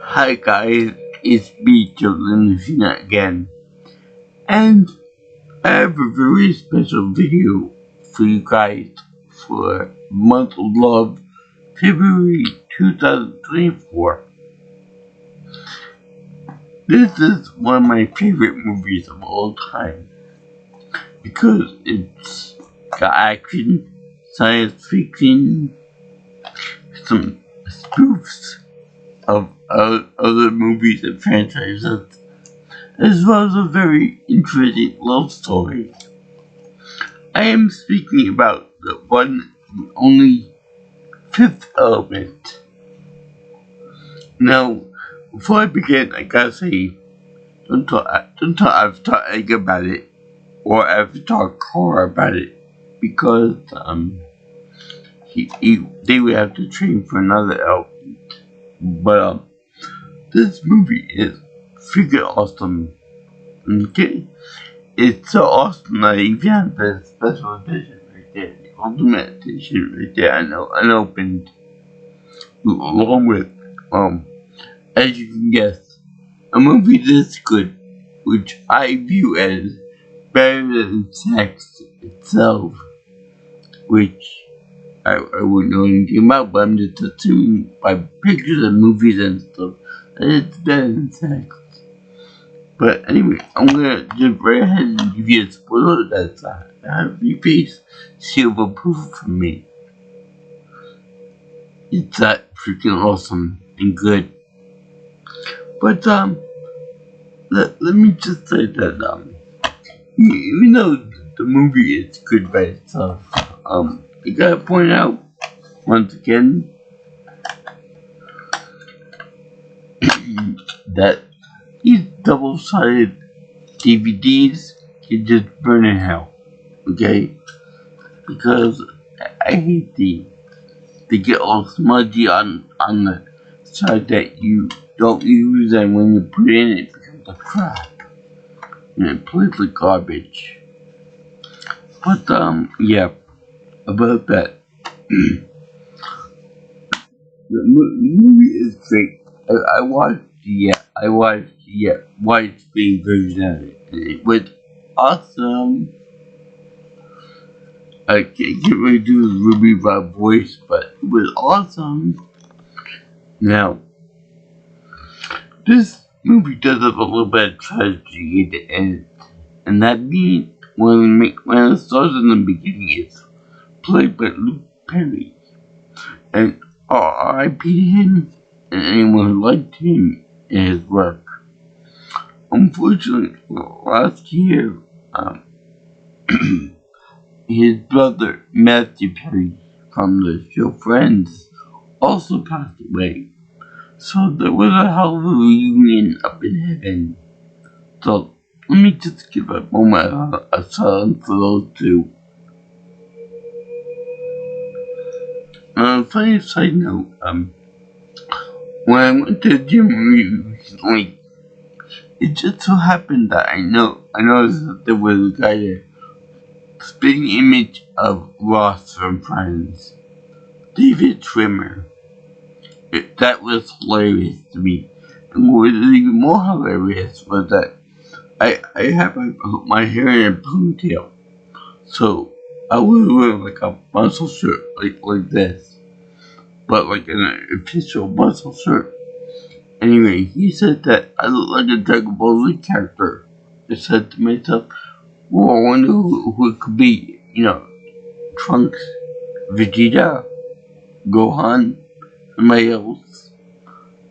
Hi guys, it's me, Jordan Lucina again, and I have a very special video for you guys for Month of Love, February 2024. This is one of my favorite movies of all time because it's got action, science fiction, some spoofs of other movies and franchises, as well as a very interesting love story. I am speaking about the one and only Fifth Element. Now, before I begin, I gotta say, don't talk egg about it, or talk horror about it, because they would have to train for another element. But this movie is freaking awesome. Okay, it's so awesome that even have the special edition right there, the ultimate edition right there, unopened, along with, as you can guess, a movie this good, which I view as better than sex itself, which I wouldn't know anything about, but I'm just assuming by pictures of movies and stuff that it's better than sex. But anyway, I'm gonna jump right ahead and give you a spoiler that's a happy face seal of approval from me. It's that freaking awesome and good. But let me just say that even though the movie is good by itself, I gotta point out once again that these double-sided DVDs can just burn in hell, okay? Because I hate these. They get all smudgy on the side that you don't use, and when you put it in, it becomes a crap. And it plays like garbage. But, yeah, about that. The movie is great. I watched the widescreen version of it, and it was awesome. I can't really do the Ruby Rob voice, but it was awesome. Now, this movie does have a little bit of tragedy at the end, and that being when it starts in the beginning, it's played by Luke Perry, and R.I.P. to him and anyone who liked him and his work. Unfortunately, last year, his brother Matthew Perry from the show Friends also passed away. So there was a hell of a reunion up in heaven. So let me just give a moment of silence for those two. Funny side note, when I went to the gym recently, it just so happened that I noticed that there was a guy there, spitting image of Ross from Friends, David Schwimmer. That was hilarious to me. And what was even more hilarious was that I have my hair in a ponytail, so I was wearing like a muscle shirt like this, but like an official muscle shirt. Anyway, he said that I look like a Dragon Ball Z character. I said to myself, well, I wonder who it could be. Trunks, Vegeta, Gohan, somebody else.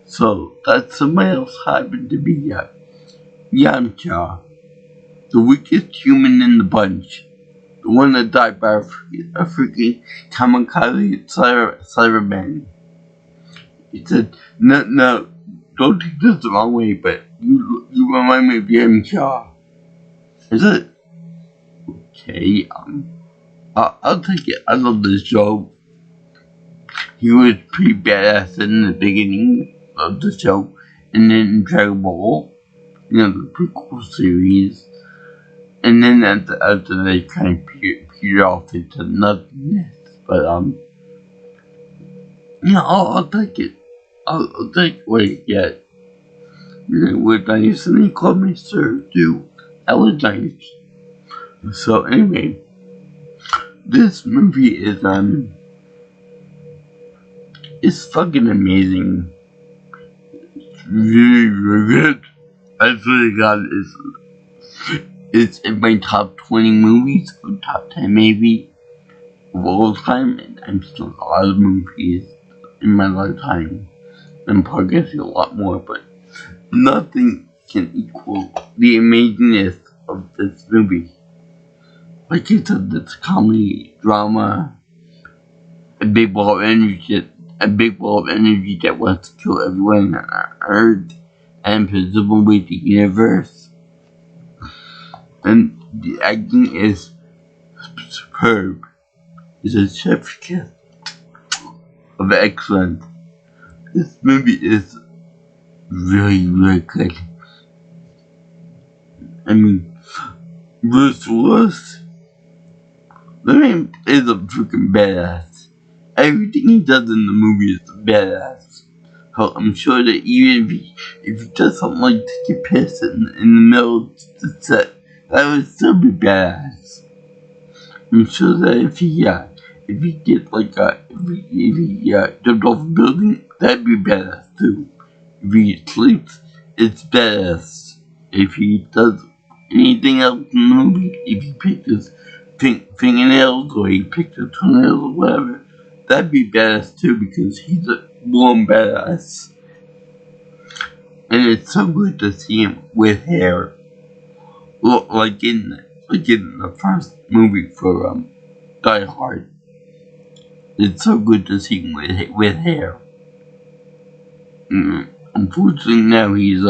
So that somebody else happened to be Yamcha, the weakest human in the bunch. The one that died by a freaking kamikaze Cyberman. He said, no, don't take this the wrong way, but you remind me of Yamcha. I said, okay, I'll take it. I love this show. He was pretty badass in the beginning of the show, and then in Dragon Ball, the prequel series, and then after they kind of petered off into nothingness. But I'll take it. I'll take what you get. It was nice, and he called me sir too. That was nice. So anyway, this movie is fucking amazing. It's really, really good. I swear to God, it's in my top 20 movies, or top 10 maybe, of all time, and I'm still a lot of movies in my lifetime, and probably a lot more, but nothing can equal the amazingness of this movie. Like you said, it's comedy, drama, a big ball of energy, that wants to kill everyone on Earth, and presumably the universe. And the acting is superb. It's a chef's kiss of excellence. This movie is really, really good. I mean, Bruce Willis, the man is a freaking badass. Everything he does in the movie is badass. So I'm sure that even if he does something like take a piss in the middle of the set, that would still be badass. I'm sure that if he gets like if he jumped off a building, that'd be badass too. If he sleeps, it's badass. If he does anything else in the movie, if he picks his fingernails or he picks his toenails or whatever, that'd be badass too because he's a born badass. And it's so good to see him with hair. Look, like in the first movie for Die Hard. It's so good to see him with hair. Unfortunately now he's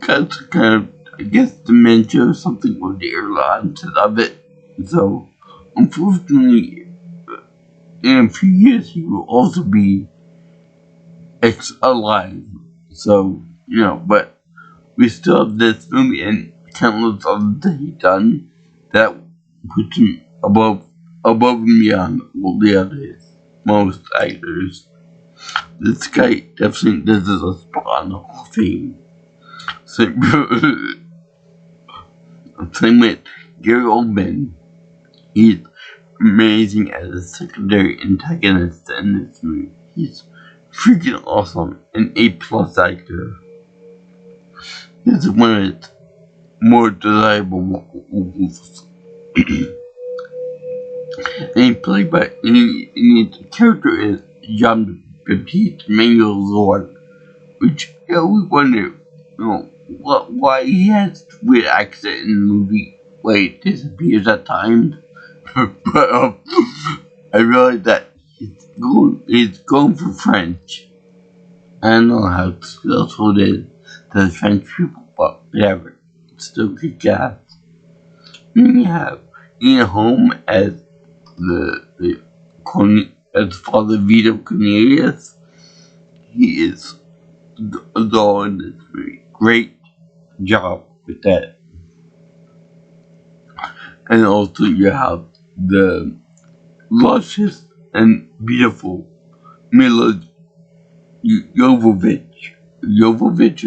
got kind of, I guess, dementia or something, or the airlines of it. So unfortunately in a few years he will also be alive. So, but we still have this movie and countless others that he's done that puts him above and beyond all the others, most actors. This guy definitely deserves a spot on the Hall of Fame. Same with Gary Oldman. He's amazing as a secondary antagonist in this movie. He's freaking awesome. An A+ actor. He's one of its more desirable roles. And he played by, the character is Jean-Baptiste Emmanuel, which we wonder, why he has weird accent in the movie. Why it disappears at times. But I realized that he's going for French. I don't know how successful it is to the French people, but whatever. It's still good cast. Then you have Ian Holm as as Father Vito Cornelius. He is the in this movie. Great job with that. And also you have the luscious and beautiful Mila Jovovich. Jovovich.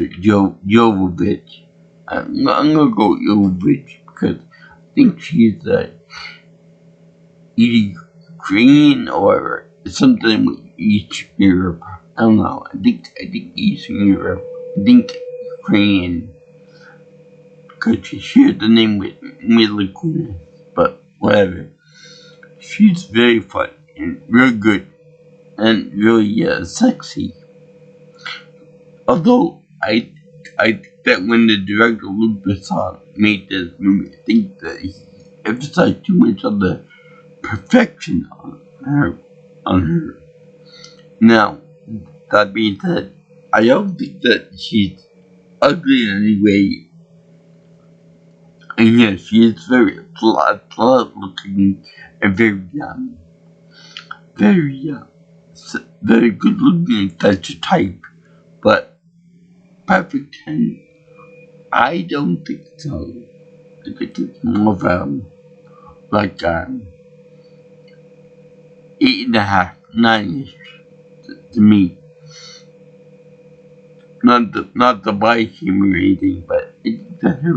I'm gonna go Jovovich because I think she's Ukrainian or something with East Europe. I don't know. I think Eastern Europe. I think Ukrainian. Because she shared the name with Mila Kunis. But whatever. She's very fun and real good and really sexy. Although I think that when the director Luc Besson made this movie, I think that he emphasized too much on the perfection on her. Now, that being said, I don't think that she's ugly in any way. And yes, she is very flat looking and very young. Very young. Very good looking if that's your type. But perfect 10, I don't think so. I think it's more of like 8.5, 9-ish to me. not the body shaming or anything, but it's that her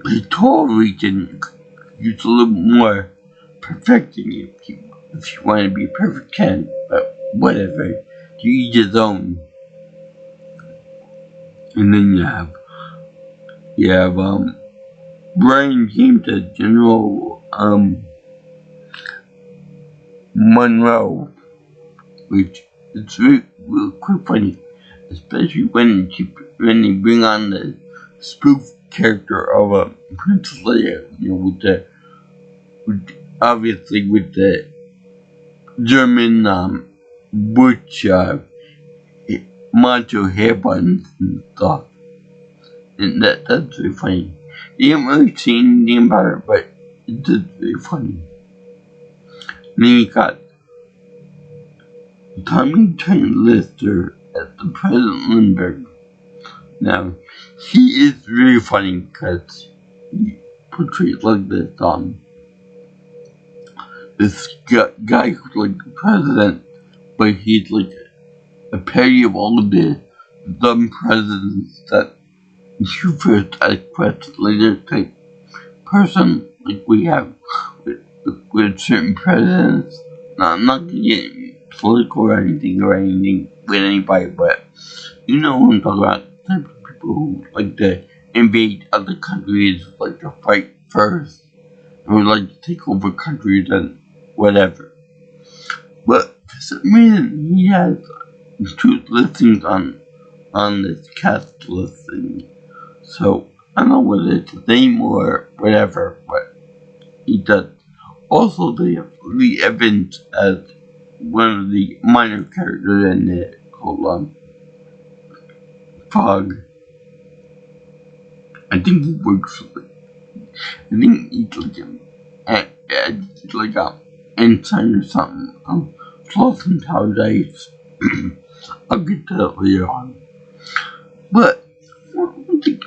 pectoral region use a little more perfecting if you want to be perfect can, but whatever. To each his own. And then you have Brian James as General Monroe, which is really quite funny, especially when they bring on the spoof character of Princess Leia, obviously with the German butch macho hair buttons and stuff, and that's very funny. You haven't really seen anything about it, but it's just very funny. And then you got Tommy Turner Lister as the President Lindbergh. Now, he is really funny because he portrays like this guy who's like the president, but he's like a parody of all of the dumb presidents that you first ask questions later type person, like we have with certain presidents. Now, I'm not gonna get political or anything with anybody, but you know what I'm talking about. Type of people who like to invade other countries, like to fight first, or like to take over countries and whatever. But for some reason, he has 2 listings on this cast listing. So I don't know whether it's his name or whatever, but he does. Also, they have Lee Evans as one of the minor characters in it called Fog. I think he works with it. I think he's like an ensign or something. Floss and Paradise. I'll get to that later on. But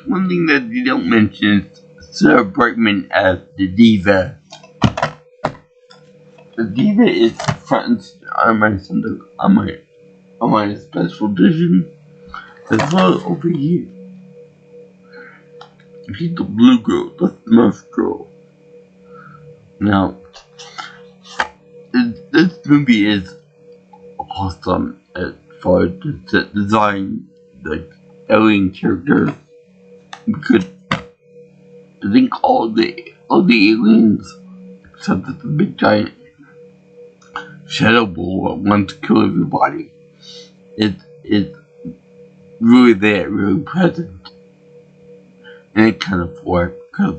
one thing that you don't mention is Sarah Brightman as the Diva. The Diva is front on my special edition, as well over here. She's the blue girl, the Smurf girl. Now, this movie is awesome as far as the design, the alien characters, because I think all the aliens, except that the big giant shadow ball that wants to kill everybody, it's really there, really present, and it kind of works because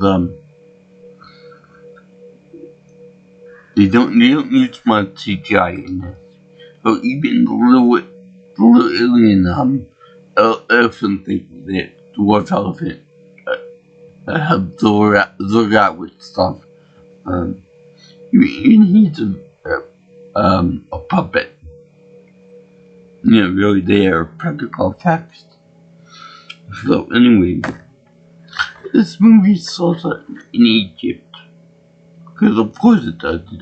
they don't use much CGI in this. So even the little alien elephant thing, the dwarf elephant, helps Zorat with stuff. Even he's a puppet. Really there, practical effects. So anyway, this movie starts in Egypt. Because of course it does, You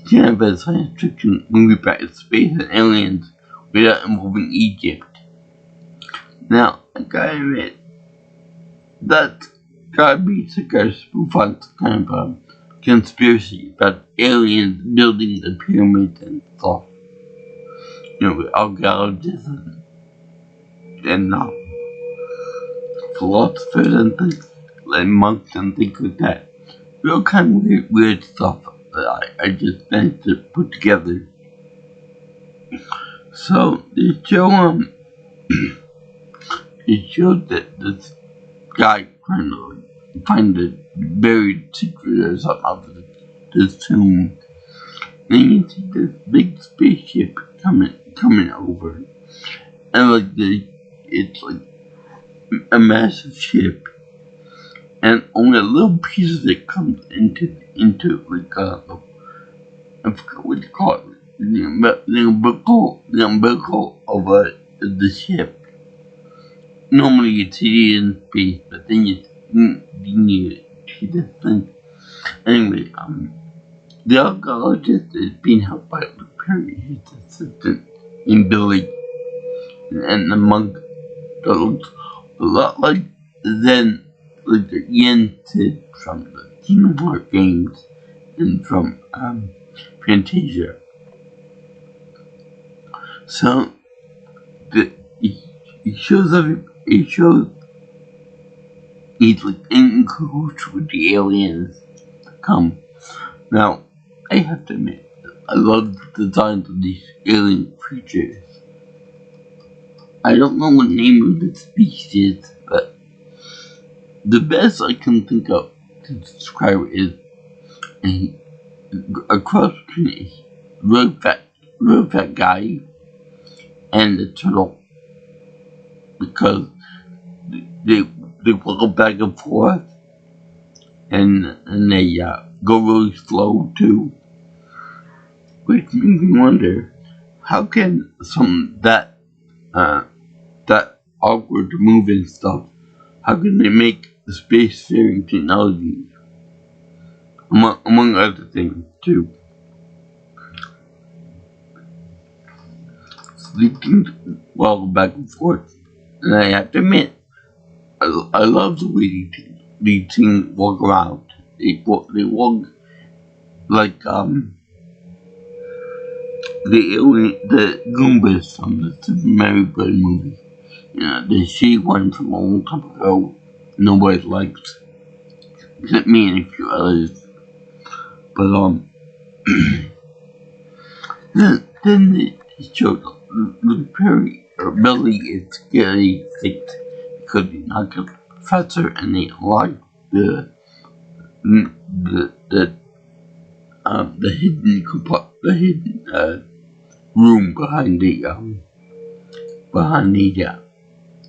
can't have a science fiction movie about space and aliens without involving Egypt. Now, I gotta admit, that's gotta be like a spoof on some kind of conspiracy about aliens building the pyramids and stuff. With archaeologists and philosophers and things, like monks and things like that. Real kind of weird stuff that I just managed to put together. So they showed that this guy trying to find the buried secret or something out of this tomb. And you see this big spaceship coming over, and it's like a massive ship. And only a little piece of it comes into like I forgot what you call it, the umbilical of the ship. Normally you see it in space, but then you see this thing. Anyway, the archaeologist is being helped by Luke Perry, his assistant, in building and the monk that looks a lot like the Yen Sid from the Kingdom Hearts games and from Fantasia. So it shows he's like in cahoots with the aliens to come. Now, I have to admit, I love the designs of these alien creatures. I don't know what name of the species, but the best I can think of to describe it is a cross between a real fat guy and a turtle, because they walk back and forth, and they go really slow too, which makes me wonder how can that awkward to move and stuff, how can they make the spacefaring technology, among other things too. So they can walk back and forth, and I have to admit, I love the way these things walk around. They walk like the Goombas from the Super Mario Bros. Movie. You know, the shitty one from a long time ago. Nobody likes, except me and a few others. But then it showed the Perry or Billy is scary thick because they knock out the professor and they unlock the hidden room behind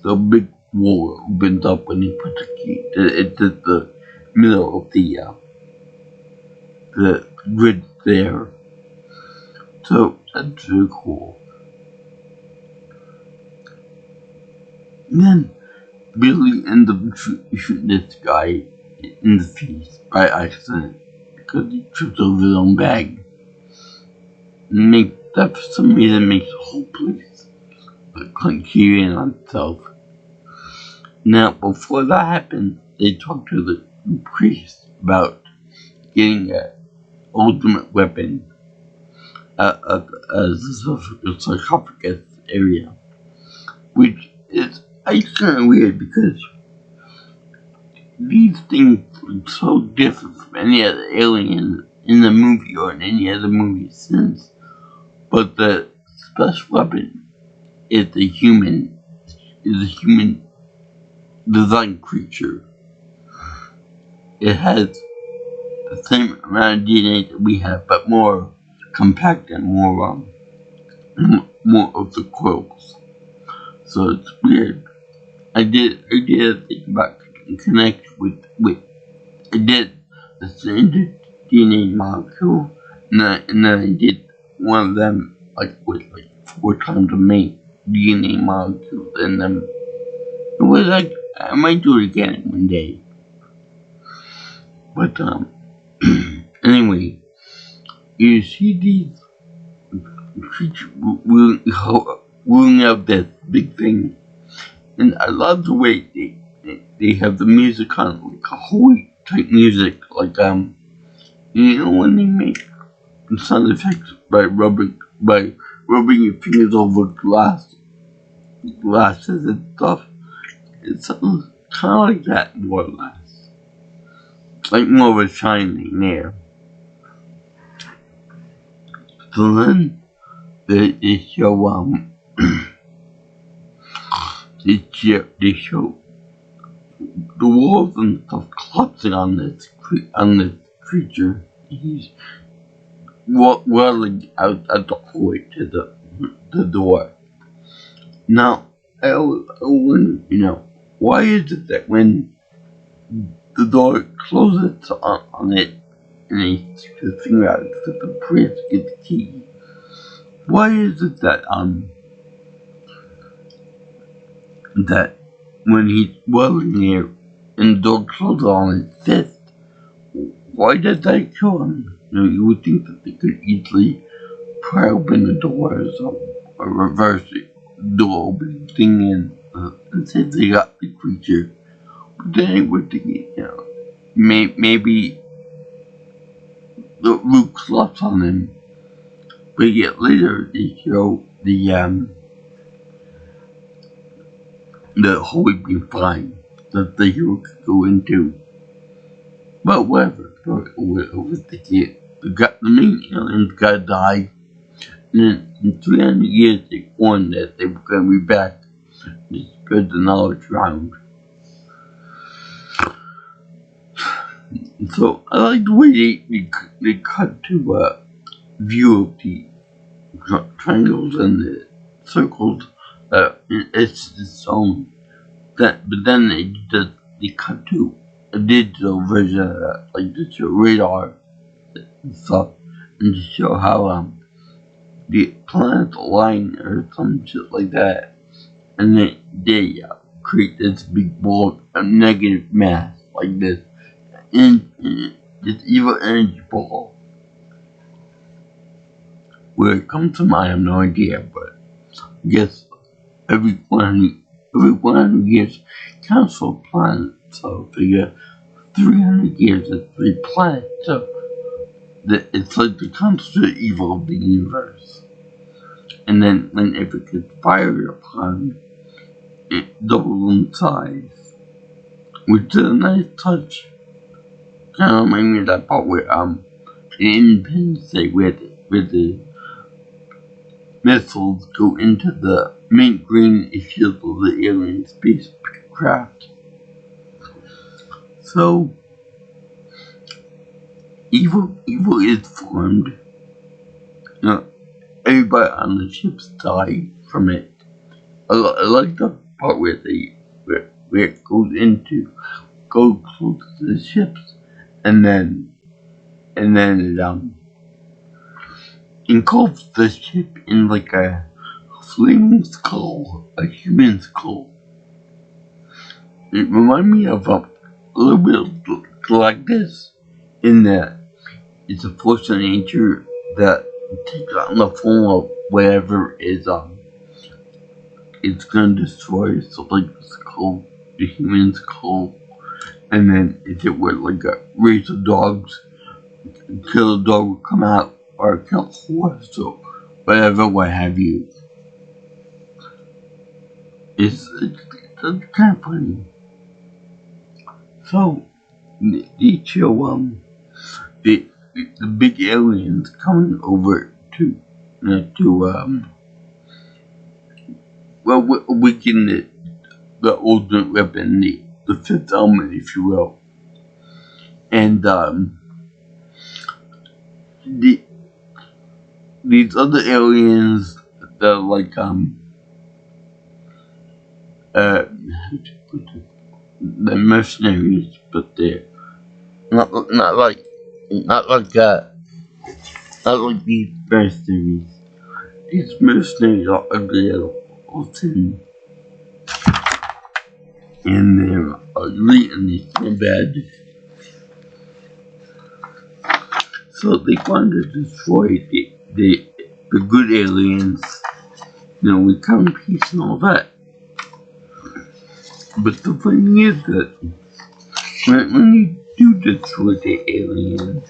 the big wall opens up when he puts the key. It's at the middle of the grid there. So that's really cool. And then Billy ends up shooting this guy in the face by accident because he trips over his own bag. That for some reason makes the whole place look like keying on itself. Now, before that happened, they talked to the priest about getting an ultimate weapon as the sarcophagus area, which is kind of weird because these things look so different from any other alien in the movie or in any other movie since. But the special weapon is a human designed creature. It has the same amount of DNA that we have, but more compact and more of the quills. So it's weird. I did think about connect with I did the standard DNA molecule, and then I did one of them with 4 times the main DNA molecules in them. It was like I might do it again one day. But anyway, you see these creatures wooing out that big thing, and I love the way they have the music on, like Ahoy type music, like you know when they make sound effects by rubbing your fingers over glasses and stuff. It sounds kind of like that, more or less, like more of a shining there. So then they show they show the walls and stuff collapsing on this creature. He's whirling out at the hallway to the door. Now, I wonder, why is it that when the door closes on it and he sticks his finger out so the priest gets the key, why is it that that when he's whirling there and the door closes on his fist, why did that kill him? You would think that they could easily pry open the doors or reverse the open thing and said they got the creature. But then they were thinking, maybe the root slops on him. But yet later they show the Holy Being fine that the hero could go into. But whatever, over the main aliens gotta die. And then in 300 years they warned that they were gonna be back to spread the knowledge around. So I like the way they cut to a view of the triangles and the circles. It's its own. But then they cut to a digital version of that, like just a radar and stuff, and to show how the planets align or some shit like that, and they create this big ball of negative mass like this, and this evil energy ball. Where it comes from, I have no idea, but I guess every 100 years counts for a planet, so figure 300 years is 3 planets, so it's like the constant evil of the universe. And then whenever it gets fired upon, it doubles in size, which is a nice touch. Kind of reminds me of that part where in Independence Day where the missiles go into the mint green shield of the alien spacecraft. So evil is formed. Everybody on the ships die from it. I like the part where it goes close to the ships, and then it engulfs the ship in like a flaming skull, a human skull. It reminds me of a little bit like this, in that it's a force of nature that takes on the form of whatever is it's gonna destroy. So like the skull, the human skull, and then if it were like a race of dogs, kill a dog would come out, or kill a horse, or whatever, what have you. It's kind of funny. So they show the big aliens coming over to weaken the ultimate weapon, the fifth element, if you will. And these other aliens that are like the mercenaries, but they're not like these mercenaries. These mercenaries are ugly little thin, and they're ugly and they smell bad. So they wanted to destroy the good aliens, with common peace and all that. But the thing is that when you do destroy the aliens,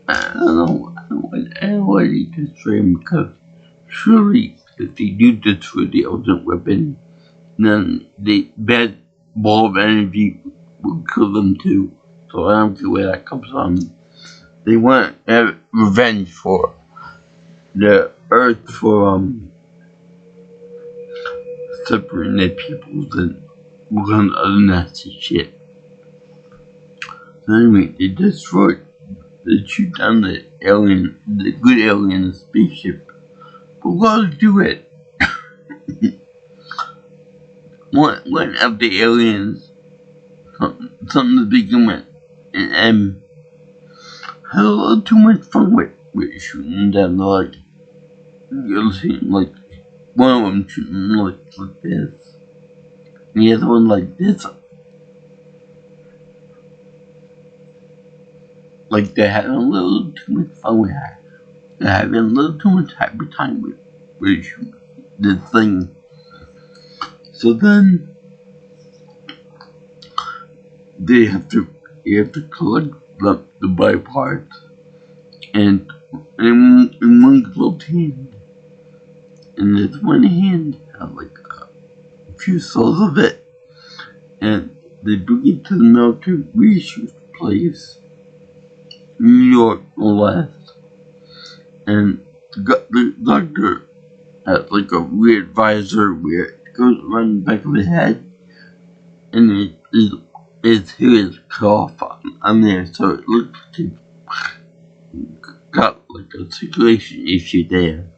I don't know why they destroy them, because surely if they do destroy the ultimate weapon, then the bad ball of energy will kill them too. So I don't see where that comes from. They want revenge for the Earth for separating their peoples and working on other nasty shit. So anyway, they shoot down the good alien spaceship. But why do it? One of the aliens, something to begin with, and had a little too much fun with shooting down the light. You'll see, like, one of them shooting like this, and the other one like this. Like they're having a little too much fun with that. They're having a little too much happy time with which the thing. So then they have to collect the body parts, and in one gloved hand, and this one hand had like a few cells of it, and they bring it to the military research place, New York, no less, and the doctor has like a weird visor where it goes around the back of the head, and it's his cough on there, so it looks like he got like a circulation issue there.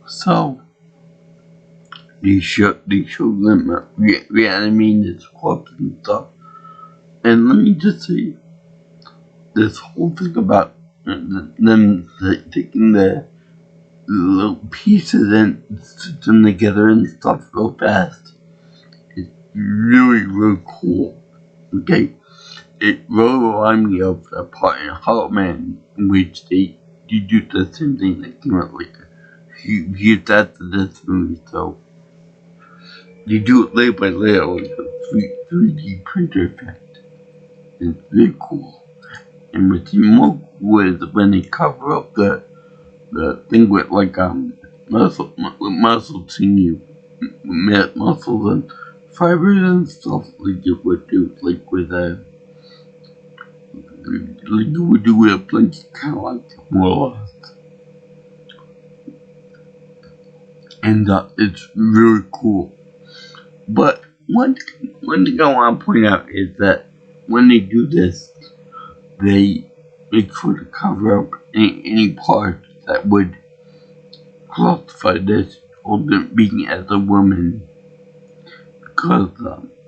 So they show them reanimating this corpse and stuff. And let me just say, this whole thing about them taking the little pieces and stitch them together and stuff real fast is really, really cool. Okay, it really reminded me of a part in Hollow Man in which they do the same thing that came out like years after this movie, so they do it layer by layer like a 3D printer effect. It's really cool. And what's even more cool is when they cover up the thing with like muscle sinew, muscles and fibers and stuff like you would do, like with like you would do with a blanket, kind of like more or less. And it's really cool. But one thing I want to point out is that when they do this, they make sure to cover up any part that would classify this older being as a woman, because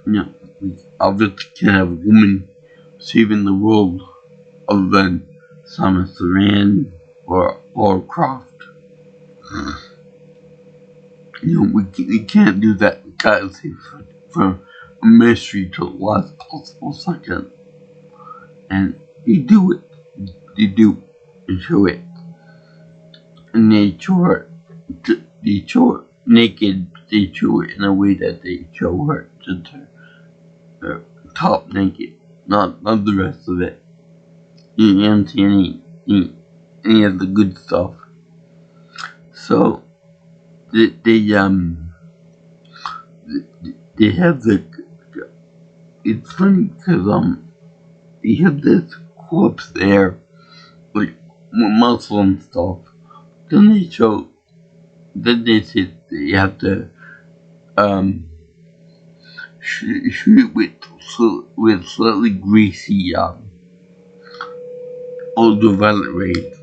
we obviously can't have a woman saving the world other than Samus Aran or Lara Croft. We can't do that. We gotta save from a mystery to the last possible second. And they do it. They show it. And they show her naked. They show it in a way that they show her just her top naked, not the rest of it. You can't see any of the good stuff. So they have it's funny because they have this corpse there, like muscle and stuff. Then they say they have to shoot it with slightly greasy ultraviolet rays.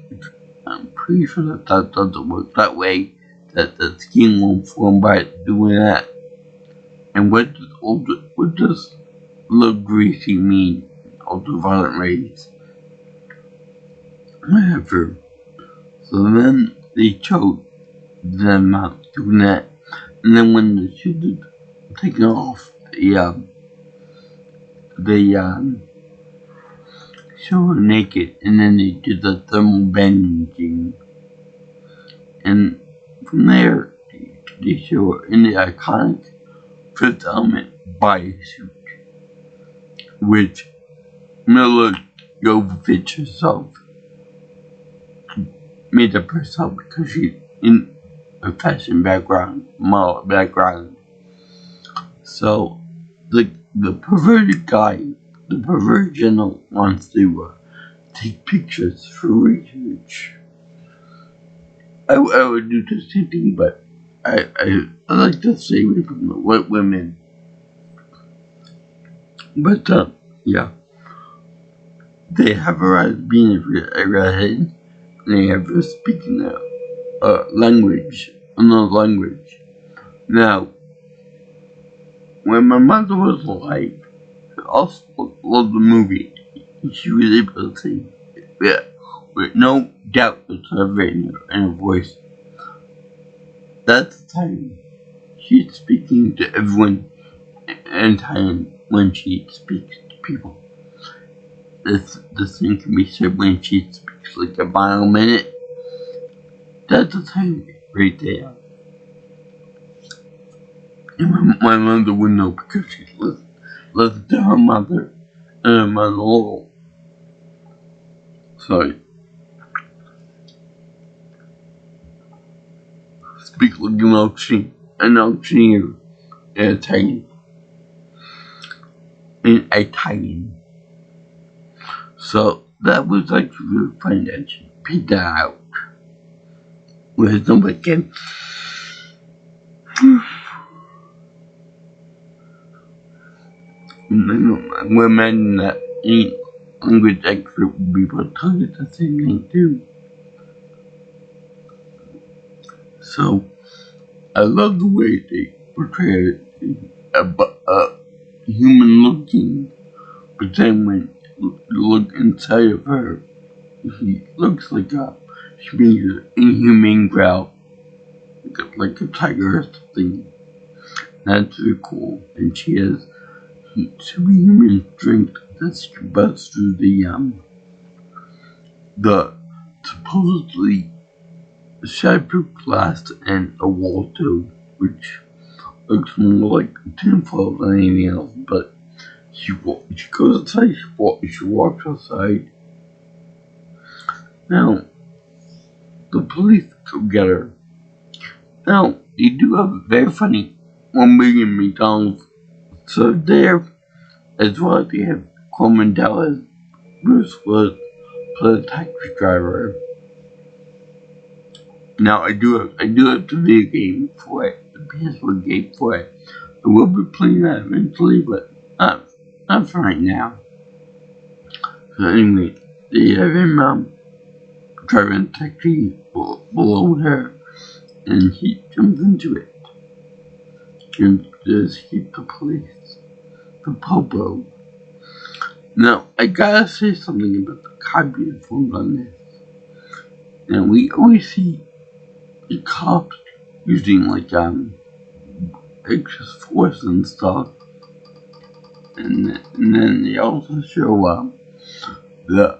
I'm pretty sure that doesn't work that way. That the skin won't form by doing that. And what does look greasy mean? Ultraviolet rays. Whatever. So then they showed them doing that, and then when the shoot is taken off, they show her naked, and then they do the thermal bandaging, and from there they show her in the iconic Fifth Element bodysuit, which Milla Jovovich herself made up herself because she's in a fashion background, model background. So the perverted guy, the perversion wants to take pictures for research. I would do the same thing, but I like to stay away from the white women. But yeah, they have her as being a redhead. They have her speaking language, another language. Now, when my mother was alive, I also loved the movie. She was able to sing with no doubt whatsoever in her voice. That's the time she's speaking to everyone, and time when she speaks to people. This thing can be said when she speaks like a mile a minute. That's the time right there. And my mother would know because she listened to her mother and her mother-in-law. Sorry. Speak like an Italian, in Italian. So that was actually really funny that she picked that out. Whereas nobody can. We're imagining that any language expert would be able to tell you the same thing too. So I love the way they portray a human looking, but then when you look inside of her, she looks like she means an inhumane growl, like a tiger or something. That's really cool. And she has superhuman strength that she busts through the supposedly shattered glass and a wall too, which looks more like tinfoil than anything else. But she goes outside. She walks outside. Now the police go get her. Now they do have a very funny $1 million McDonald's served there, as well as they have Coleman Dallas, Bruce Willis, play the taxi driver. Now I do have the video game for it, the PS4 game for it. I will be playing that eventually, but not for right now. So anyway, they have him driving a taxi below her, and he jumps into it and to escape the police, the popo. Now I gotta say something about the cop uniforms on this. Now we always see the cops using like excess force and stuff, and then they also show the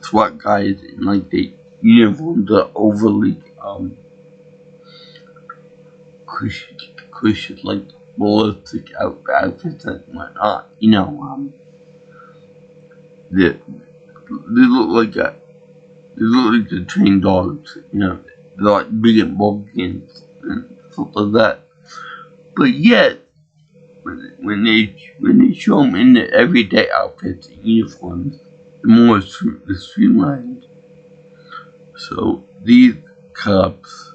SWAT guys in like the uniforms are overly cushion like ballistic outfits and whatnot. They look like the trained dogs. They're like big and bulky and stuff like that. But yet, when they show them in their everyday outfits and uniforms, they're more streamlined. So these cops,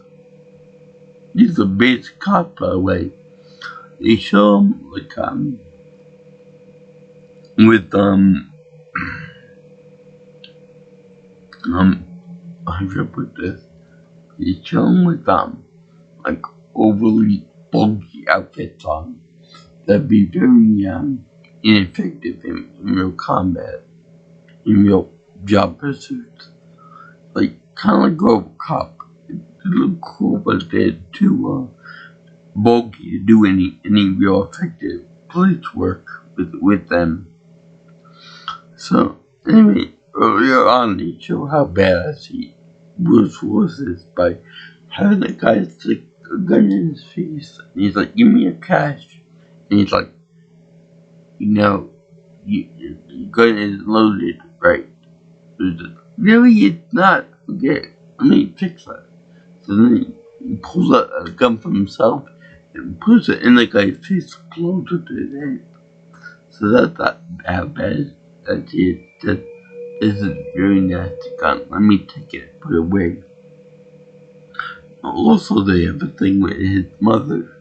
these are basic cops, by the way. They show them like with how should I put this? They show them with like overly bulky outfits on that'd be very ineffective in real combat, in real job pursuits. Like kind of like RoboCop. They look cool, but they're too bulky to do any real effective police work with them. So anyway, earlier on they show how badass Bruce Willis is by having the guy stick a gun in his face, and he's like, "Give me your cash," and he's like, your gun is loaded, right? Really, it's not. Okay, let me fix that. So then he pulls out a gun from himself and puts it in the guy's face closer to his head. So that's not how bad that is. That is a very nasty gun. Let me take it, put it away. Also, they have a thing with his mother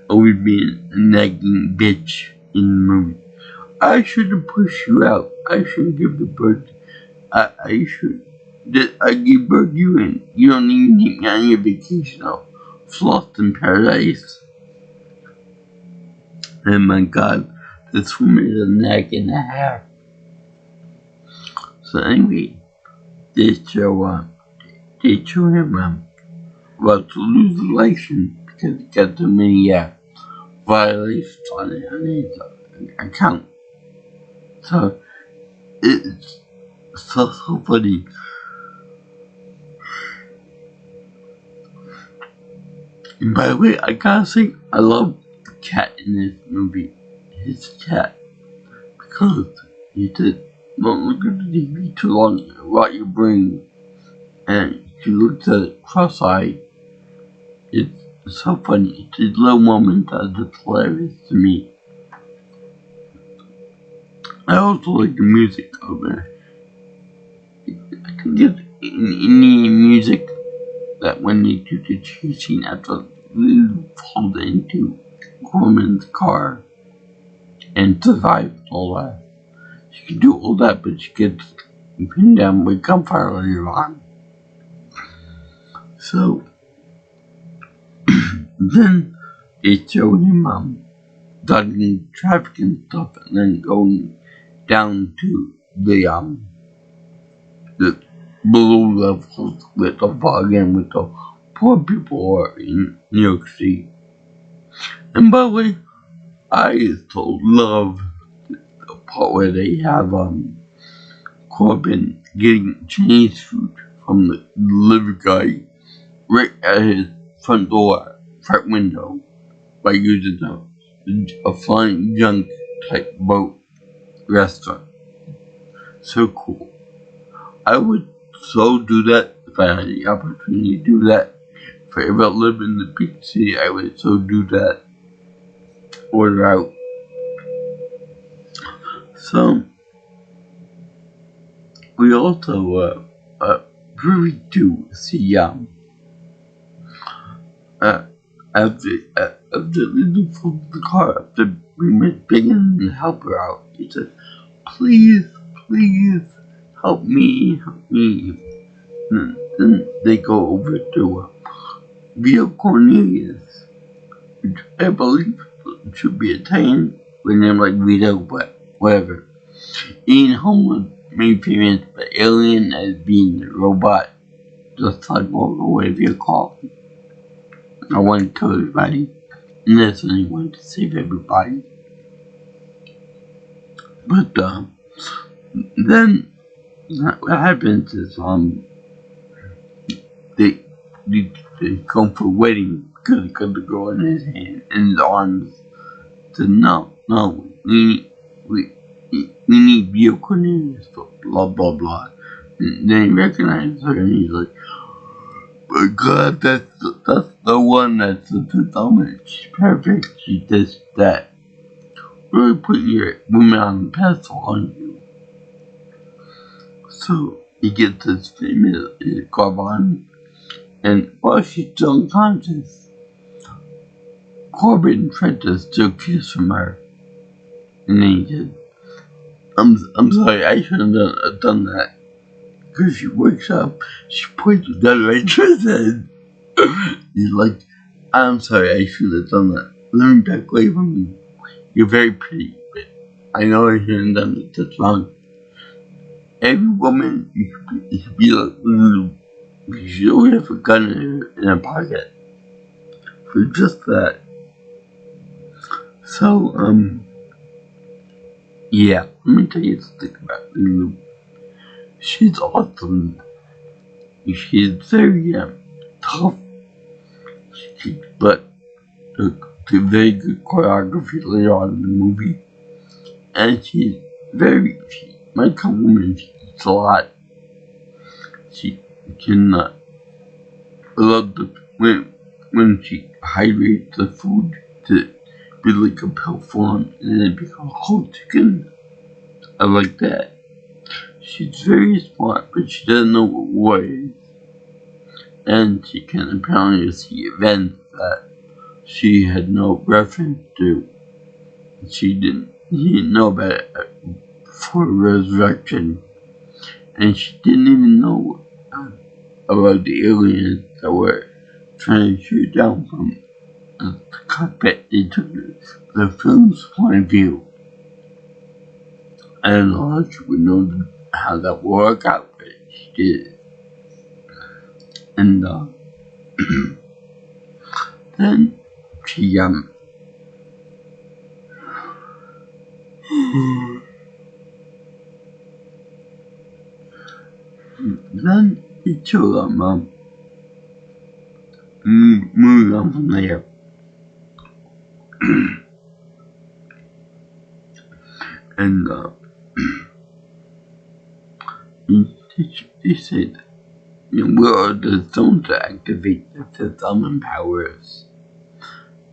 always being a nagging bitch in the movie. I shouldn't push you out. I shouldn't give the bird. I give bird you in. You don't even need me on your vacation. I'll floss in paradise. And my God, this woman is a nag and a half. So anyway, they show him about to lose the license because he got too many violations on his account. So it's so funny. And by the way, I gotta say, I love the cat in this movie. His cat. Because he said, don't look at the TV too long, it'll rot your brain. And she looks at it cross-eyed. It's so funny. It's a little moment that's just hilarious to me. I also like the music of it. I can get any music that when they do the chasing after Lulu falls into Gorman's car and survives all that. She can do all that, but she gets pinned down with gunfire later on. So then they show him dodging traffic and stuff, and then going down to the below levels with the fog and with the poor people who are in New York City. And by the way, I so love the part where they have Corbin getting Chinese food from the delivery guy right at his front window by using a flying junk type boat restaurant. So cool. I would so do that if I had the opportunity to do that. If I ever lived in the big city, I would so do that. Order out. So we also really do see after Lily from the car, after we met Bacon and help her out, he said, please, help me. And then they go over to Via Cornelius, which I believe should be Italian, with a name like Vito, but whatever. Ian Holm made famous by Alien as being the robot, the cyborg, or whatever you call it. I want to kill everybody, and that's when he wanted to save everybody. But then what happens is they come for a wedding because he got the girl in his hand in his arms. Said no, we need Via Cornelius for blah blah blah. And then he recognizes her and he's like, my God, that's the one that's the fulfillment. She's perfect. She does that. Really put your woman on the pedestal on you. So he gets his famous Carbon, and while she's still unconscious, Corbin tried to still kiss from her, and then he said, I'm sorry, I shouldn't have done that. Because she wakes up, she points the gun right to his head. He's like, I'm sorry, I shouldn't have done that. Let me back away from you. You're very pretty, but I know I shouldn't have done it. That's wrong. Every woman, you should be like, you should always have a gun in her pocket. For just that. So, yeah, let me tell you something about Lulu. She's awesome. She's very tough. But the very good choreography later on in the movie. And she might come woman, she eats a lot. She can love when she hydrates the food to be like a pill form and then become whole chicken. I like that. She's very smart, but she doesn't know what war is. And she can apparently see events that she had no reference to. She didn't know about it before resurrection. And she didn't even know about the aliens that were trying to shoot down from the cockpit. They took the film's point of view. I don't know how she would know how that would work out, but she did. And then she then he told moving on from there. And they said, where are the zones to activate the fifth element powers?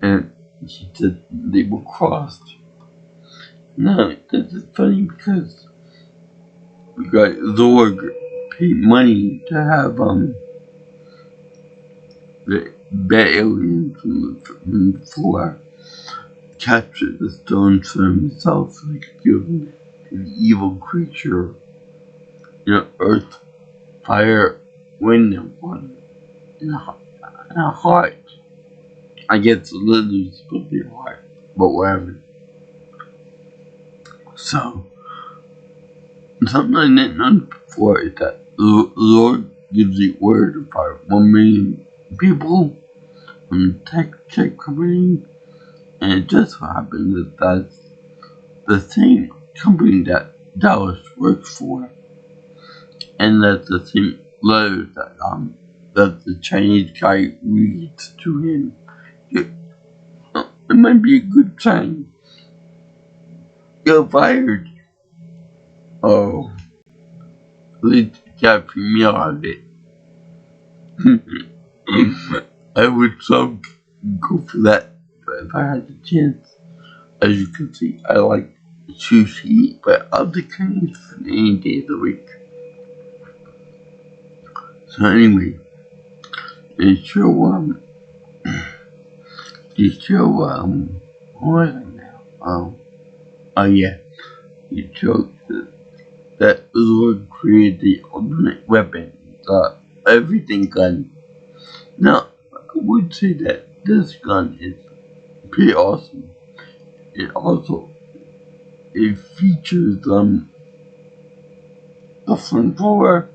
And she said they were crossed. Now, this is funny because we got Zorg paid money to have the bad aliens from the floor capture the stones for himself so he could give them to the evil creature. Earth, fire, wind, and water. And a heart. I guess the lizard is supposed to be a heart, but whatever. So, something I didn't know before is that the Lord gives the word about 1 million people from the tech company, and it just so happens that that's the same company that Dallas works for, and that's the same letter that the Chinese guy reads to him. It might be a good sign. You're fired. Oh, at least you got a meal out of it. I would so go for that if I had the chance. As you can see, I like sushi, but I'll take Chinese food any day of the week. So anyway, they show what was it now? Oh yeah, they show that the Lord created the ultimate weapon, the everything gun. Now, I would say that this gun is pretty awesome. It features the flamethrower,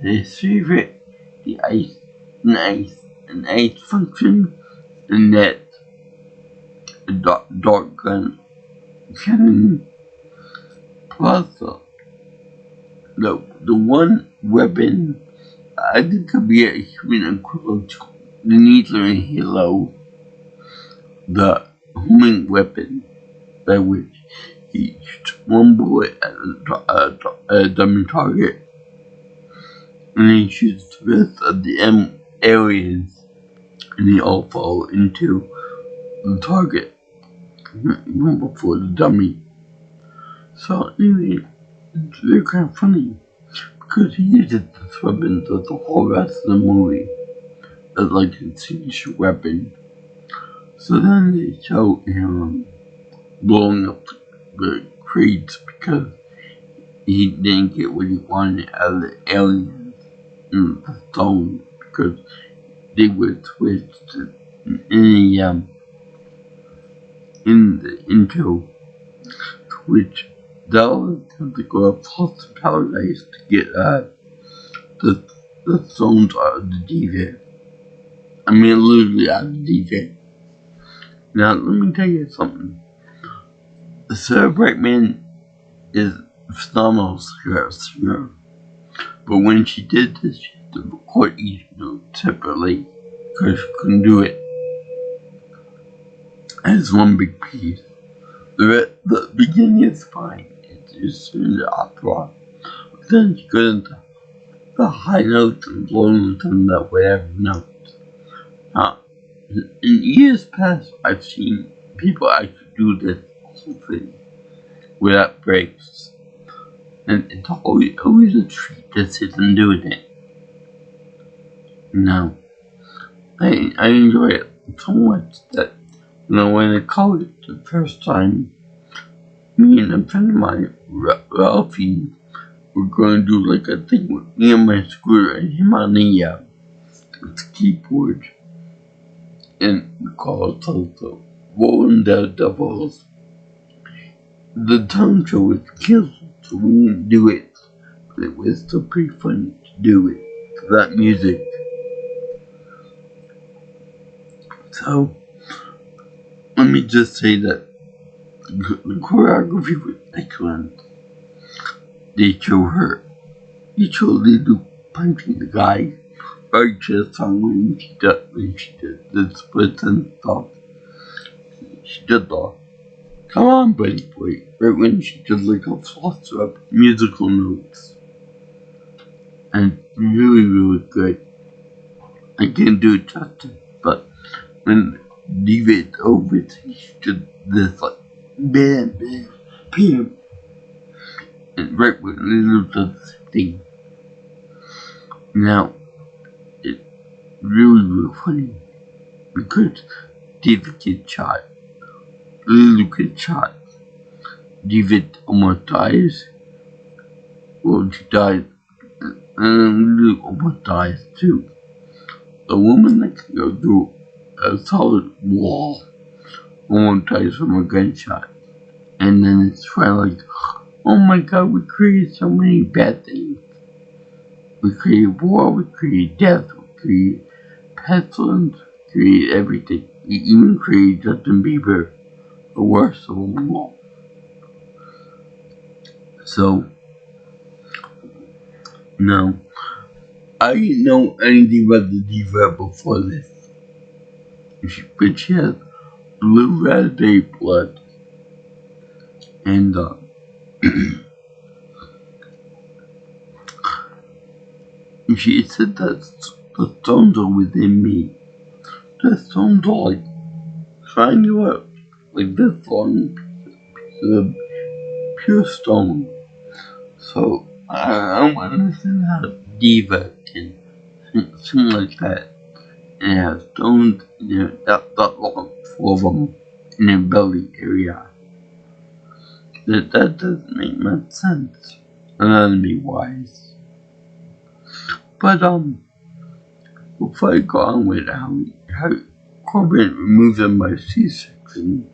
his favorite, the ice function, and that dark gun cannon, plus the one weapon I think could be a human equivalent to the Needler in Halo, the homing weapon by which he shoots one bullet at a dummy target, and he shoots the rest of the aliens, and they all fall into the target even before the dummy. So anyway, it's really kind of funny because he uses this weapon through the whole rest of the movie as like his signature weapon. So then they show him blowing up the crates because he didn't get what he wanted out of the aliens in the stone because they were twisted in the intro, which Dallas had to go up Foster Paradise to get the stones out of the DJ. I mean, literally out of the DJ. Now, let me tell you something. Sarah Brightman is a phenomenal singer, but when she did this, she had to record each note separately because she couldn't do it as one big piece. The beginning is fine. It's just in the opera. But then she goes into the high notes and low notes and the whatever notes. Now, in years past, I've seen people actually do this whole thing without breaks. And it's always a treat to sit and do it. Now, I enjoy it so much that when I went to college the first time, me and a friend of mine, Ralphie, were going to do like a thing with me and my scooter and him on the keyboard. And we called it the Rolling Devils. The time show was canceled, so we didn't do it. But it was still pretty fun to do it for that music. So, let me just say that the choreography was excellent. They show Lulu punching the guy righteous song when she did the splits and stuff. She did the come on buddy boy right when she did like a cluster of musical notes. And really, really good. I can't do it justice, but when David over she did this like bam bam bam and right when Lulu does this thing. Now it's really, really funny because David gets shot, Lulu gets shot, David almost dies. Well, she dies, and then Lulu almost dies too. A woman that can go through a solid wall almost dies from a gunshot, and then it's finally like, oh my god, we created so many bad things. We created war, we created death, we created pestilence, we created everything. We even created Justin Bieber, the worst of them all. So, no. I didn't know anything about the diva before this. But she has blue raspberry blood. And, she said that the stones are within me. The stones are like trying to out like this long piece of pure stone. So I don't understand how diva can sing like that and have stones that long full of them in their belly area. That doesn't make much sense. And that'd be wise. But before I go on with how Corbin removed them by C-section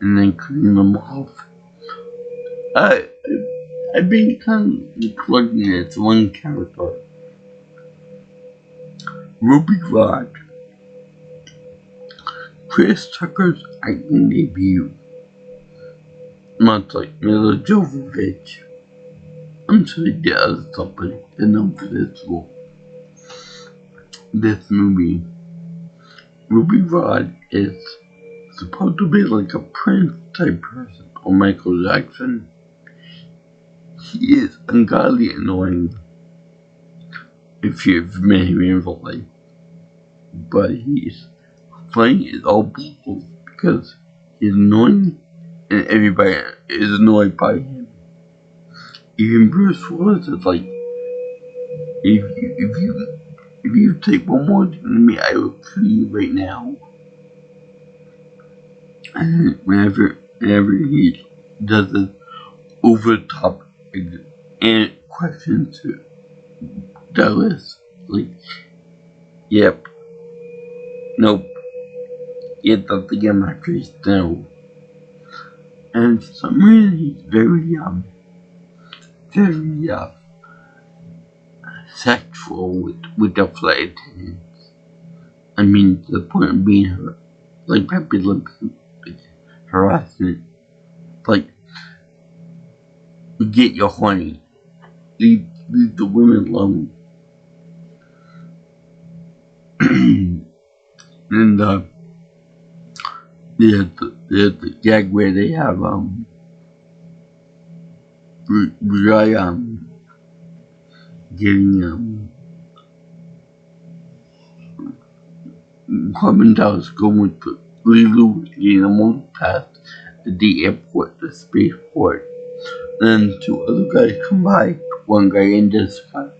and then clean them off, I've been kind of collecting this one character, Ruby Rod, Chris Tucker's acting debut, much like Mila Jovovich. I'm sure the other somebody to know for this role. This movie, Ruby Rod is supposed to be like a Prince type person or Michael Jackson. He is ungodly annoying if you've met him in real life. But he's funny as all bull because he's annoying and everybody is annoyed by him. Even Bruce Willis is like, if you take one more than me, I will kill you right now. And whenever he does this over the top and questions to Dallas, like, yep, nope, get that thing in my face, no. And for some reason he's very sexual with the flight attendants. I mean, to the point of being her, like Pepe Le Pew, like, harassment. Like, get your honey. Leave the women alone. And the gag where they have getting Corbin Dallas going with Lulu getting them on past the airport, the spaceport. Then two other guys come by, one guy in disguise,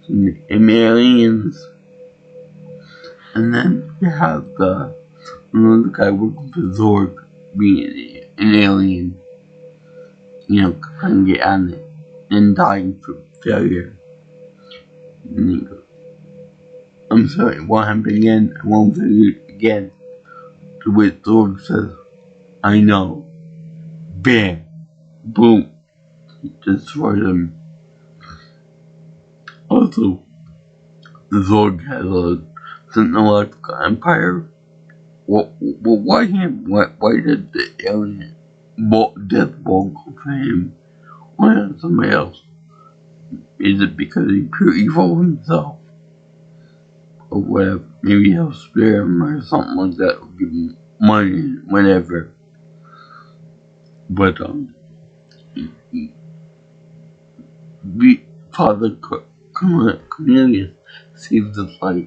some aliens. And then you have another guy working for Zorg being an alien, trying to get on it and dying from failure. And he goes, I'm sorry, it won't happen again, I won't do it again. To which Zorg says, I know. Bam. Boom. He destroys him. Also, Zorg has a technological empire. Well, why him? Why did the alien death ball go for him? Why not somebody else? Is it because he pure evil himself? or whatever. Maybe he'll spare him or something like that, or give him money, whatever. But we Father Cornelius saved his life,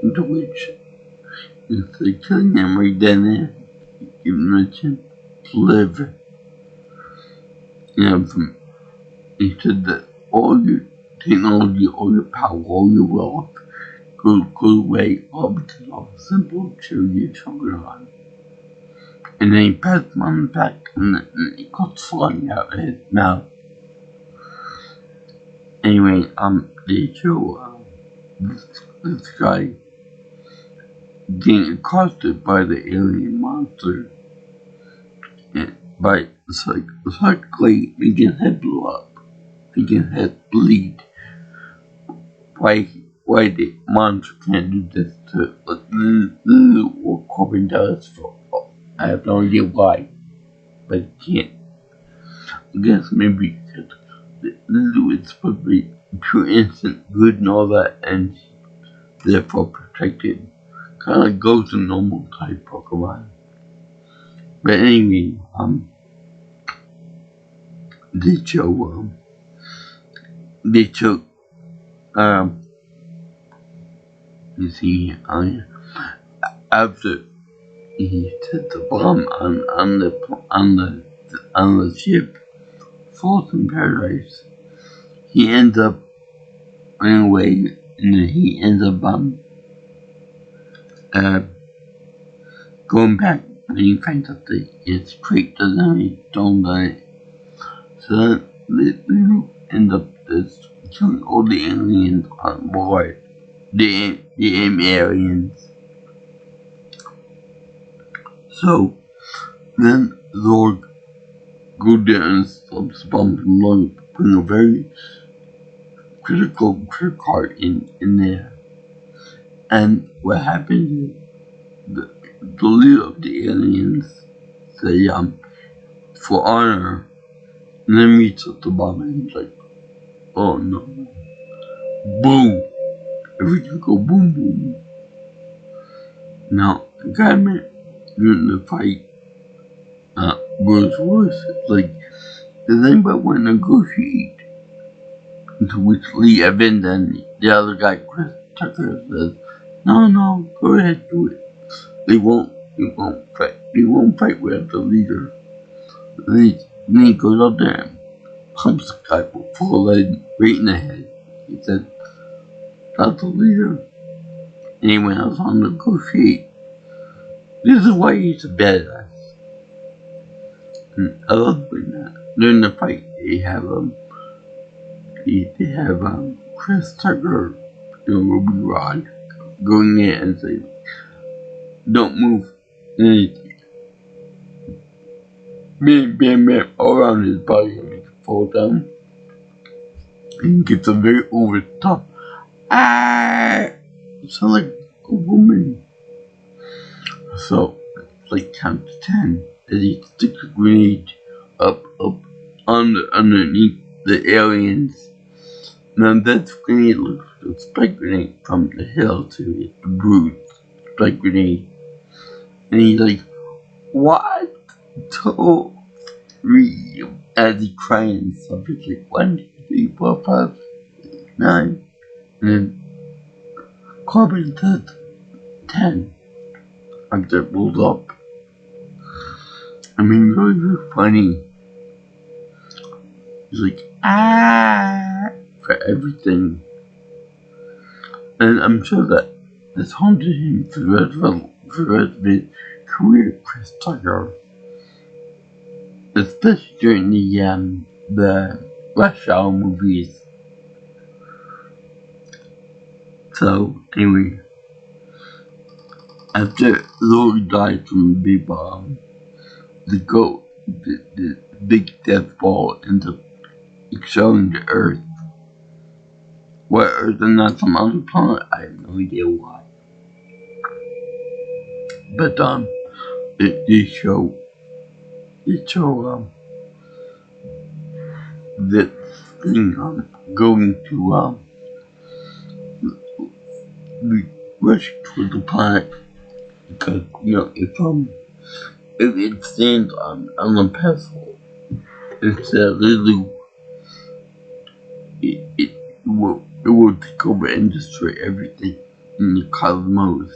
into which if they killing him right then and there, give him a chance to live. He said that all your technology, all your power, all your wealth goes away all because of a simple cherry sugar. And then he passed him on the back and he got slung out of his mouth. Anyway, they show this guy getting accosted by the alien monster and by psychically making his head blow up, making his head bleed. Why the monster can't do this to what Corbin does for? I have no idea why, but he can't. I guess maybe because Lulu is supposed to be pure innocent, good and all that, and therefore protected. Kind of like Ghost and normal type Pokemon. But anyway, they show, you see, after he set the bomb on the ship, Falls in Paradise, he ends up running away, and then he ends up going back, and he finds out that his crate doesn't have any stones on it. So then they end up killing all the aliens on board. The aliens. So then Zorg go down and stops bumping along, putting a very critical card in there. And what happened is the leader of the aliens say, for honor, and then meets up the bomb and he's like, oh no. Boom! Everything go boom boom. Now, I gotta admit, during the fight, Bruce Willis is like, does anybody want to negotiate? To which Lee Evans and the other guy, Chris Tucker, says, no, go ahead, do it. They won't fight. They won't fight with the leader. Then he goes out there and pumps the guy full of lead right in the head. He said, that's the leader. Anyone else want to negotiate? This is why he's a badass. And I love doing that. During the fight, they have Chris Tucker, Ruby Rod, going in and say, don't move. And bam, all around his body and make him fall down. And he gets a very over the top. Sound like a woman. So, it's like count to 10 as he sticks a grenade up underneath the aliens. Now that grenade looks like a spike grenade from the hill to it, the brood spike grenade. And he's like, what? 2, 3, as he crying and stuff. He's like, 1, 2, 3, 4, 5, 9. And then Corbin says 10. Like that blows up. I mean, really funny. He's like, for everything. And I'm sure that this haunted him for the rest of his career, Chris Tucker. Especially during the Rush Hour movies. So, anyway, after Lori died from the big bomb, the big death ball ends up exploding the Earth. What Earth and not some other planet? I have no idea why. But they show that thing going to be rushing toward the planet because if it stands on the pedestal, it's literally it will take over and destroy everything in the cosmos.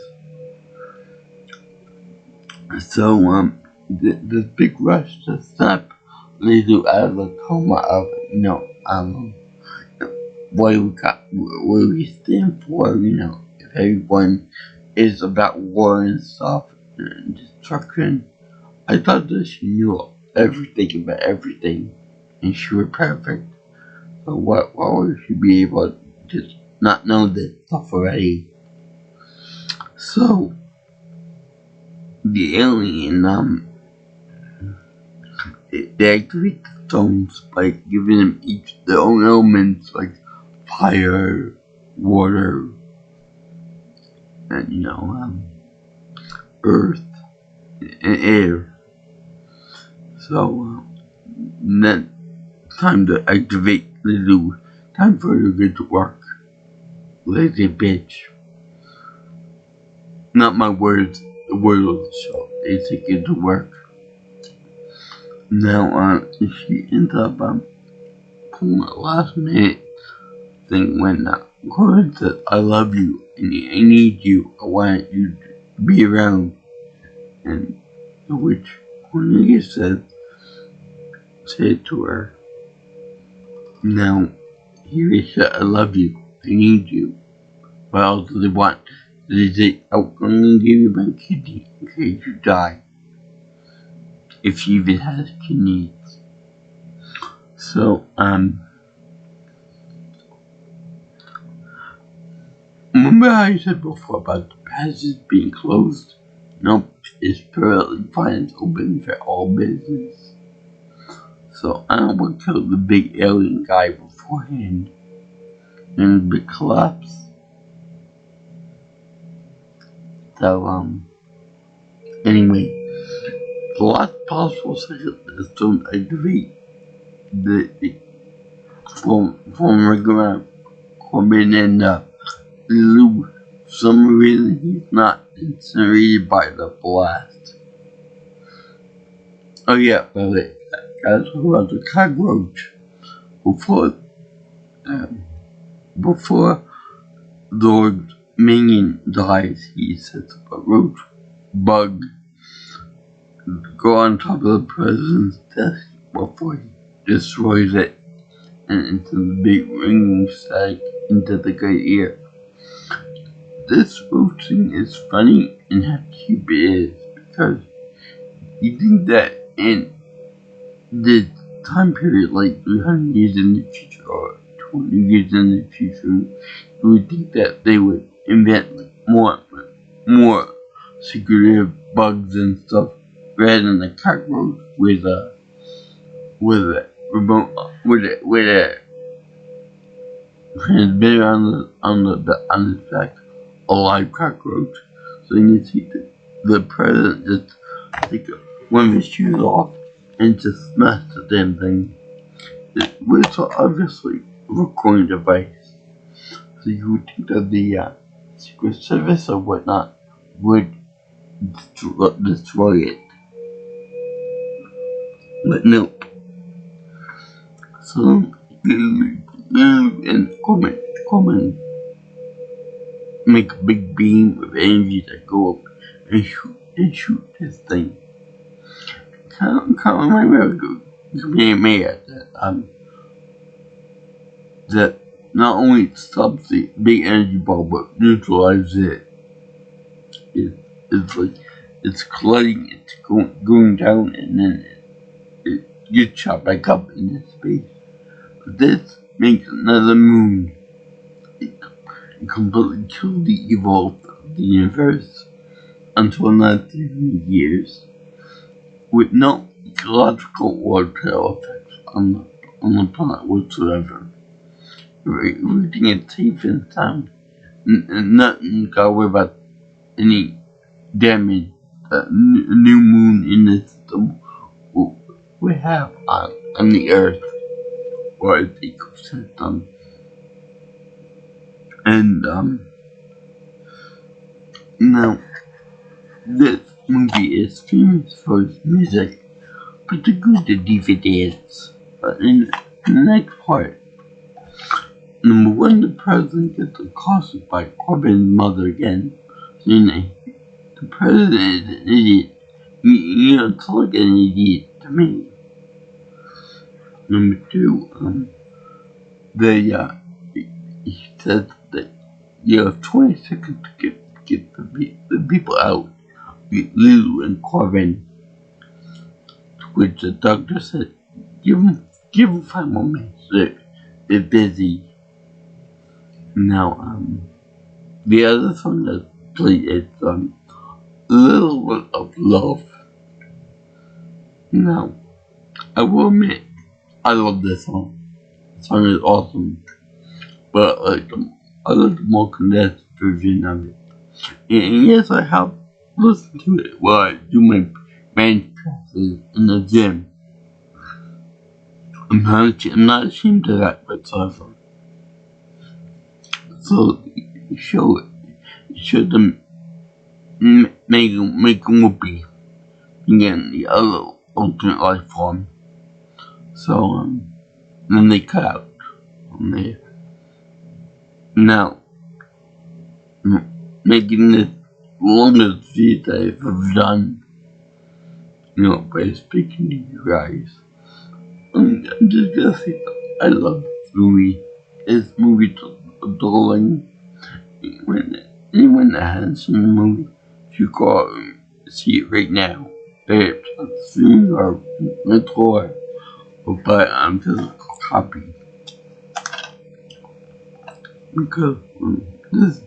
So this big rush to snap Lulu out of the coma of what we stand for. If everyone is about war and stuff and destruction. I thought that she knew everything about everything, and she was perfect. So why would she be able to just not know this stuff already? So the alien they activate the stones by giving them each their own elements like fire, water, and earth and air. So then time to activate Lulu. Time for her to get to work. Lazy bitch. Not my words, the words of the show. They take it to work. Now, she ends up pulling a last minute thing when Corin says, I love you, and I need you, I want you to be around. And which Cornelius said to her, now, here is said, I love you, I need you. What else do they want? They say, I'm going to give you my kidney in case you die. If she even has kidneys. So, remember how I said before about the passage being closed? Nope, it's perfectly fine, it's open for all business. So, I don't want to kill the big alien guy beforehand. And the big collapse. So, anyway, the last possible second is to activate the from regular Corbin and Lou. For some reason, he's not incinerated by the blast. Oh yeah, by the way, guys, about the cockroach. Before Lord Minion dies, he sets up a roach bug go on top of the president's desk before he destroys it and into the big ringing static into the great ear. This roaching is funny and how cheap it is because you think that in the time period, like 300 years in the future or 20 years in the future, you would think that they would invent like more secretive bugs and stuff rather than the cockroach with a remote with a transmitter on the back, a live cockroach. So you can see the president just take one of his shoes off and just smash the damn thing. It's obviously a recording device. So you would think that the Secret Service or whatnot would destroy it. But nope. So and Coleman make a big beam of energy that go up and shoot this thing. Can't remember me at that not only stops the big energy ball but neutralizes it. It's like it's colliding, it's going down, and then it gets shot back up into space. But this makes another moon. It completely killed the evil of the universe until another 300 years, with no ecological or tail effects on the planet whatsoever. Everything is safe and sound, and nothing got to worry about any damage that a new moon in the system we have on the Earth or its ecosystem. And Now, this movie is famous for its music, particularly the DVDs. In the next part, number one, the president gets accosted by Corbin's mother again, saying the president is an idiot. You don't talk like an idiot to me. Number two, he says that you have 20 seconds to get the people out. Lou and Corbin, which the doctor said, give them 5 more minutes. They're busy. Now, the other song that's played is A Little Bit of Love. Now, I will admit, I love this song. The song is awesome, but I like the more condensed version of it. And yes, I have listened to it while I do my bench presses in the gym. I'm not ashamed of that whatsoever. So show them make a movie again, the other alternate life form. So then they cut out from there. Now, making this longest video I've ever done, by speaking to you guys. I'm just gonna say I love this movie. This movie's darling. Anyone that hasn't seen the movie, you go out and see it right now. Perhaps soon or before, or buy a physical copy. Because this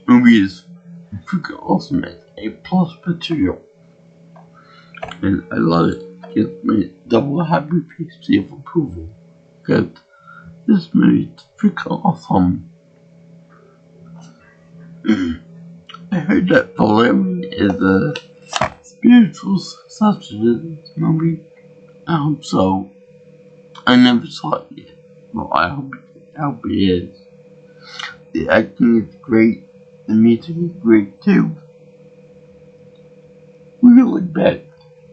movie is freaking awesome. It's A+ material, and I love it. Gives me double happy face seal of approval. Because this movie is freaking awesome. I heard that Valerian is a spiritual successor to this movie. I hope so. I never saw it yet. Well, I hope it is. The acting is great. The music is great too. We can look back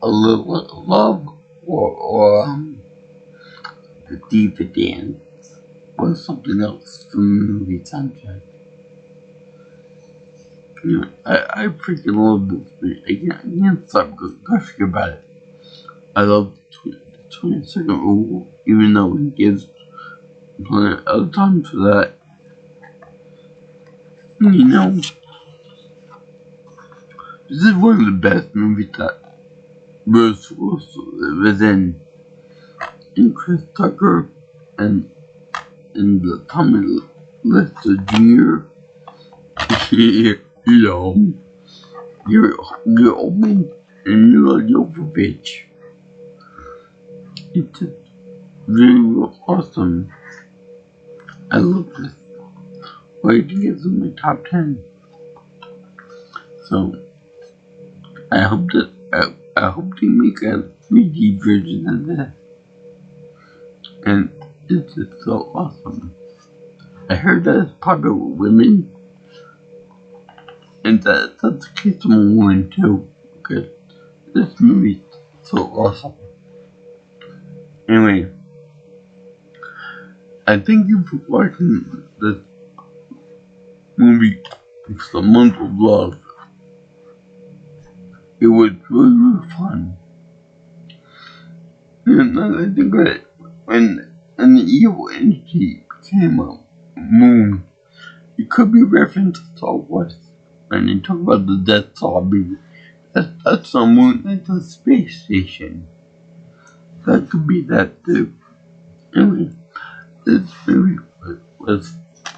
A Little Love or the Diva Dance or something else from the movie soundtrack. I freaking love this movie. I can't stop gushing about it. I love the 20-second rule, even though he gives plenty of time for that. This is one of the best movies that Bruce Willis was in. And Chris Tucker and the Tommy Lester Jr. You're old and you're Jovovich. It's just really awesome. I love this. Why did you get in my top 10? So I hope they make a 3D version of this. And it's just so awesome. I heard that it's popular with women. And that's the case of a woman too. Because this movie is so awesome. Anyway, I thank you for watching this movie. It's The Month of Love. It was really, really fun. And I think that when the evil entity became a moon, it could be referenced to Star Wars. And they talk about the Death Star being that's the moon, that's a space station. That could be that too. Anyway, this movie was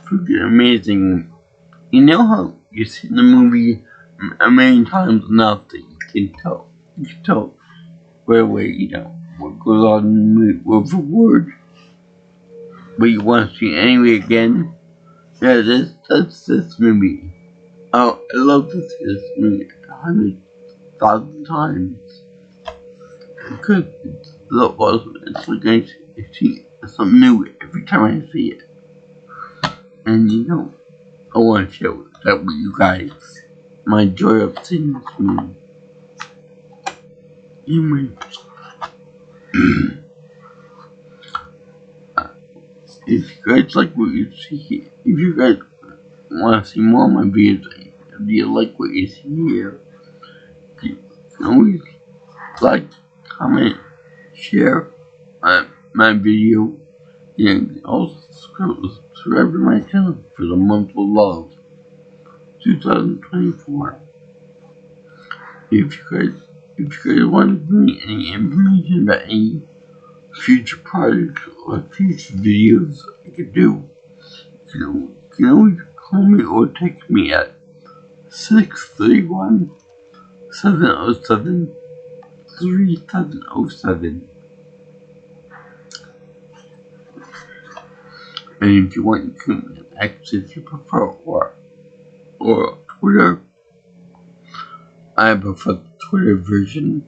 freaking amazing. You know how you've seen the movie a million times enough that you can tell right away, what goes on in the movie word for word. But you want to see it anyway again? Yeah, that's this movie. Oh, I love this movie 100,000 times. Because it's so awesome. It's like I see something new every time I see it. And I want to share that with you guys. my joy of seeing this movie. Anyway, if you guys like what you see, if you guys want to see more of my videos, if you like what you see here, you can always like, comment, share my video, and also subscribe to my channel for the month of love, 2024. If you guys want to give me any information about any future projects or future videos I could do, you can always call me or text me at 631-707-3707. And if you want, you can X if you prefer, or Twitter. I prefer the Twitter version.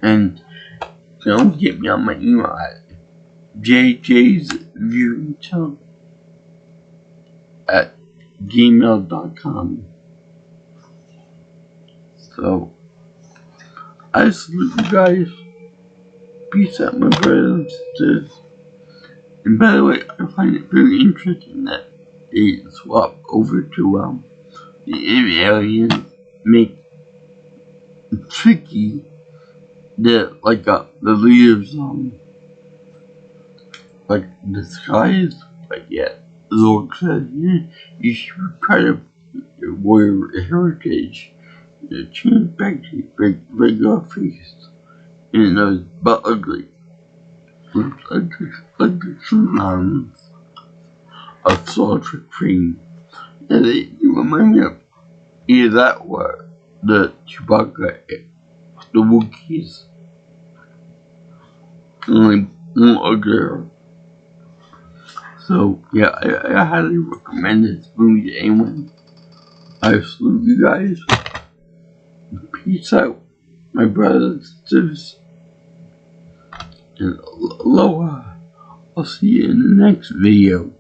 And don't get me on my email at jjsviewingchannel@gmail.com. So, I salute you guys. Peace out, my brothers and sisters. And by the way, I find it very interesting that they swap over to the aliens make it tricky that the leaders like disguise, like Zork says, you should try to warrior heritage, change back to your regular face, and those but ugly, like the tsunamis of Star Trek Cream. Yeah, they remind me of either that or the Chewbacca, the Wookiees, only more uglier. So, yeah, I highly recommend this movie to anyone. I salute you guys. Peace out, my brothers and sisters. And aloha. I'll see you in the next video.